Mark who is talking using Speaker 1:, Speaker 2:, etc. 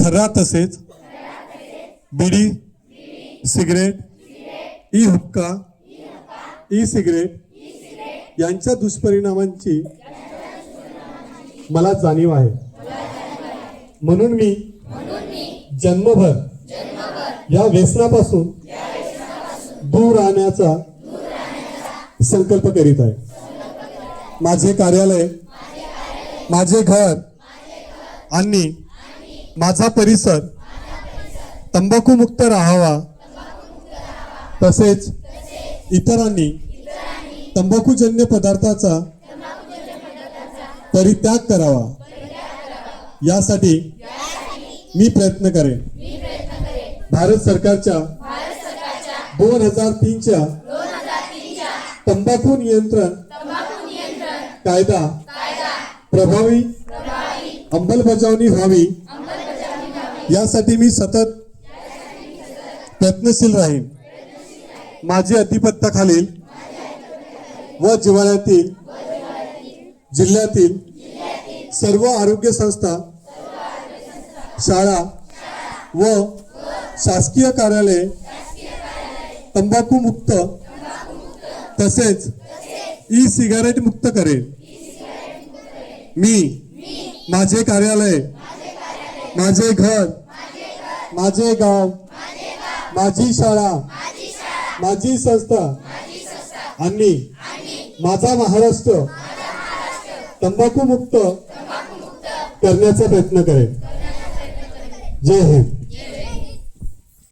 Speaker 1: खर्रा तसेच बीडी, cigarette, E हुक्का, e cigarette यांच्या दुष्परिणामांची मला जाणीव आहे. म्हणून मी जन्मभर या व्यसनापासून दूर राहण्याचा संकल्प करीत आहे. माझे कार्यालय, माझे घर आणि माझा परिसर तंबाखू मुक्त राहावा, तसेच इतरांनी तंबाखूजन्य पदार्थाचा परित्याग करावा यासाठी मी प्रयत्न करेन. भारत सरकारच्या 2003च्या तंबाखू नियंत्रण कायदा प्रभावी अंमलबजावणी व्हावी यासाठी मी सतत प्रयत्नशील राहीन. माझे अधिपत्याखालील व जिल्ह्यातील सर्व आरोग्य संस्था, शाळा व शासकीय कार्यालये तंबाखू मुक्त तसेच ई सिगारेट मुक्त करेन. मी माझे कार्यालय, माझे घर, माझे गाव, माझी शाळा, माझी संस्था आणि माझा महाराष्ट्र तंबाखू मुक्त करण्याचा प्रयत्न करेन. जय हिंद.